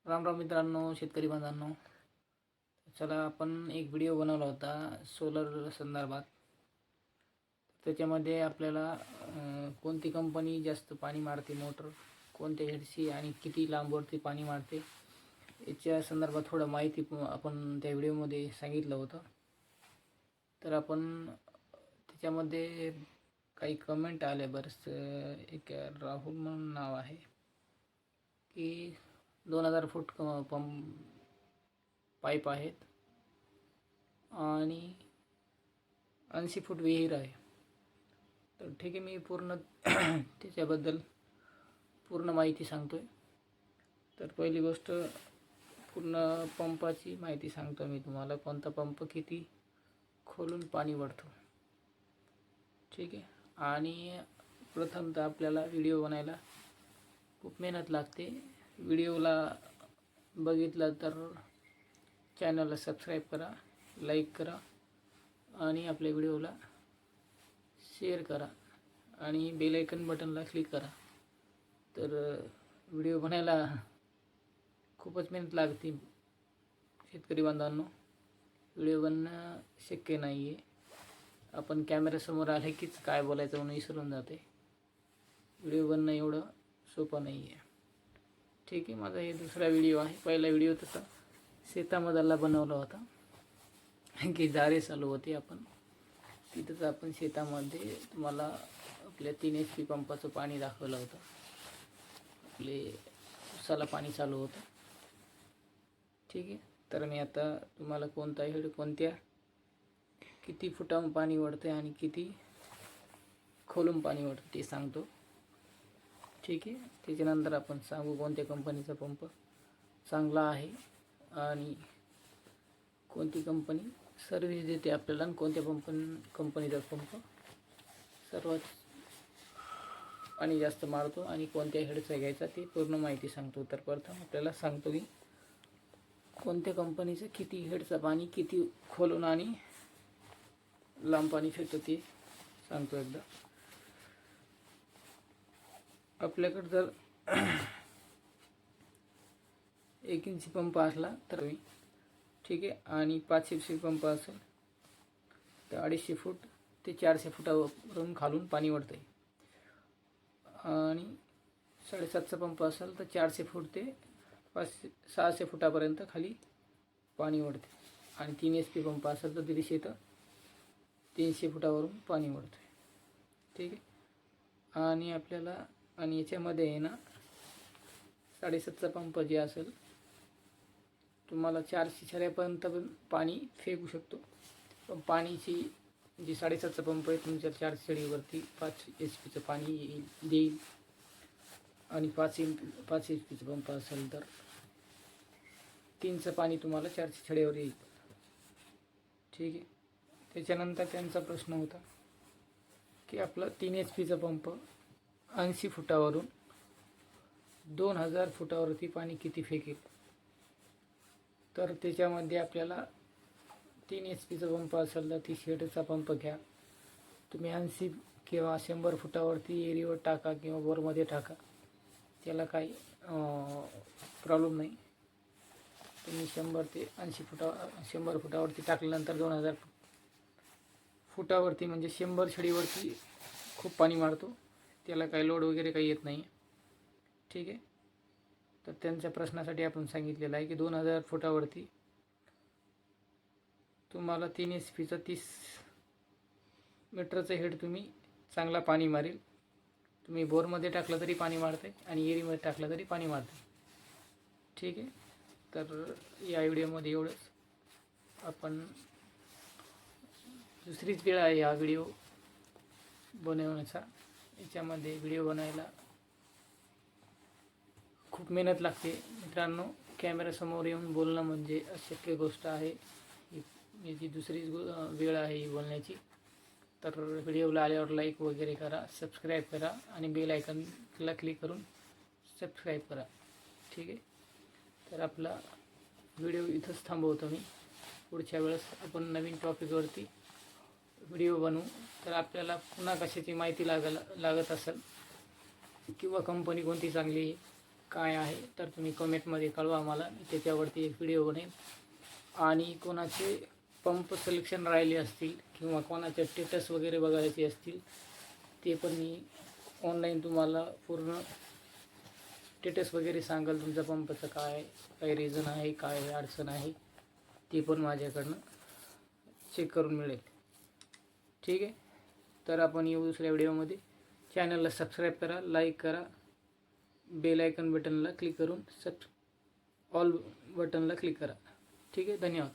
राम राम मित्रांनो, शेतकरी बांधवांनो. चला, आपण एक व्हिडिओ बनवला होता सोलर संदर्भात. त्याच्यामध्ये आपल्याला कोणती कंपनी जास्त पाणी मारते, मोटर कोणत्या हेडची आणि किती लांबवरती पाणी मारते याच्या संदर्भात थोडं माहिती आपण त्या व्हिडिओमध्ये सांगितलं होतं. तर आपण त्याच्यामध्ये काही कमेंट आले बरेच. एक राहुल म्हणून नाव आहे की 2000 फूट पंप पाईप आहेत आणि 80 फूट विहीर आहे. तर ठीक आहे, मी पूर्ण त्याच्याबद्दल पूर्ण माहिती सांगतोय. तर पहिली गोष्ट, पूर्ण पंपाची माहिती सांगतो मी तुम्हाला. कोणता पंप किती खोलून पाणी वळतो, ठीक आहे. आणि प्रथमतः आपल्याला व्हिडिओ बनायला खूप मेहनत लागते. व्हिडिओला बघितलं तर चॅनलला सबस्क्राईब करा, लाईक करा आणि आपल्या व्हिडिओला शेअर करा आणि बेल आयकन बटनला क्लिक करा. तर व्हिडिओ बनायला खूपच मेहनत लागते शेतकरी बांधवांनो. व्हिडिओ बनणं शक्य नाही आहे. आपण कॅमेऱ्यासमोर आले कीच काय बोलायचं म्हणून विसरून जाते. व्हिडिओ बनणं एवढं सोपं नाही आहे, ठीक आहे. माझा हे दुसरा व्हिडिओ आहे. पहिला व्हिडिओ तसा शेतामधला बनवला होता की जारे चालू होते आपण तिथंच. आपण शेतामध्ये तुम्हाला आपल्या 3 HP पंपाचं पाणी दाखवलं होतं. आपले उसाला पाणी चालू होतं, ठीक आहे. तर मी आता तुम्हाला कोणता हेड कोणत्या किती फुटावरून पाणी वळते आणि किती खोलून पाणी वळतं ते सांगतो, ठीक आहे. त्याच्यानंतर आपण सांगू कोणत्या कंपनीचा पंप चांगला आहे आणि कोणती कंपनी सर्व्हिस देते आपल्याला आणि कोणत्या कंपनीचा पंप सर्वात पाणी जास्त मारतो आणि कोणत्या हेडचा घ्यायचा ते पूर्ण माहिती सांगतो. तर प्रथम आपल्याला सांगतो की कोणत्या कंपनीचं किती हेडचं पाणी किती खोलून आणि लांब पाणी फिरतं ते सांगतो एकदा. आपल्याकडं जर 1 इंची पंप असला तर ठीक आहे, आणि 5 HP पंप असेल तर 250 फूट ते 400 फुटावरून खालून पाणी वळतं आहे. आणि 750 पंप असेल तर 400 फूट ते 600 फुटापर्यंत खाली पाणी वळते. आणि 3 HP पंप असेल तर 150 तर 300 फुटावरून पाणी वळतं आहे, ठीक आहे. आणि आपल्याला याच्यामध्ये आहे ना 750 पंप जे असेल तुम्हाला 400 छड्यापर्यंत पण पाणी फेकू शकतो. पण पाणीची जी 750 पंप आहे तुमच्या 400 छडीवरती 5 HP पाणी देईल. आणि 5 HP पंप असेल तर 3चं पाणी तुम्हाला 400 छड्यावर येईल, ठीक आहे. त्याच्यानंतर त्यांचा प्रश्न होता की आपला 3 HP पंप 80 फुटावरून 2000 फुटावरती पाणी किती फेकेल. तर त्याच्यामध्ये आपल्याला 3 HP पंप असेल तर 30 हेडचा पंप घ्या तुम्ही. 80 किंवा 100 फुटावरती एरीवर टाका किंवा बोरमध्ये टाका, त्याला काही प्रॉब्लेम नाही. तुम्ही 100 ते 100 फुटावरती टाकल्यानंतर 2000 फुटावरती म्हणजे 100 छडीवरती खूप पाणी मारतो, त्याला काही लोड वगैरे काही येत नाही, ठीक आहे. तर त्यांच्या प्रश्नासाठी आपण सांगितलेलं आहे की 2000 फुटावरती तुम्हाला 3 HP 30 मीटरचं हेड तुम्ही चांगला पाणी मारेल. तुम्ही बोरमध्ये टाकलं तरी पाणी मारते आणि एरीमध्ये टाकलं तरी पाणी मारते, ठीक आहे. तर या व्हिडिओमध्ये एवढंच. आपण दुसरीच वेळ आहे हा व्हिडिओ बनवण्याचा. याच्यामध्ये व्हिडिओ बनायला खूप मेहनत लागते मित्रांनो. कॅमेऱ्यासमोर येऊन बोलणं म्हणजे अशक्य गोष्ट आहे. ही दुसरीच वेळ आहे ही बोलण्याची. तर व्हिडिओला आल्यावर लाईक वगैरे करा, सबस्क्राईब करा आणि बेल आयकनला क्लिक करून सबस्क्राईब करा, ठीक आहे. तर आपला व्हिडिओ इथंच थांबवतो मी. पुढच्या वेळेस आपण नवीन टॉपिकवरती व्हिडिओ बनवू. तर आपल्याला पुन्हा कशाची माहिती लागत असेल किंवा कंपनी कोणती चांगली आहे काय आहे तर तुम्ही कमेंटमध्ये कळवा मला. मी त्याच्यावरती एक व्हिडिओ बनेन. आणि कोणाचे पंप सिलेक्शन राहिले असतील किंवा कोणाचे स्टेटस वगैरे बघायचे असतील ते पण मी ऑनलाईन तुम्हाला पूर्ण स्टेटस वगैरे सांगाल. तुमच्या पंपाचं काय रिझन आहे, काय अडचण आहे ते पण माझ्याकडनं चेक करून मिळेल. ठीक आहे. तर आपण येऊ दुसऱ्या व्हिडिओमध्ये. चॅनलला सबस्क्राईब करा, लाईक करा, बेल आयकन बटनला क्लिक करून ऑल बटनला क्लिक करा. ठीक आहे. धन्यवाद.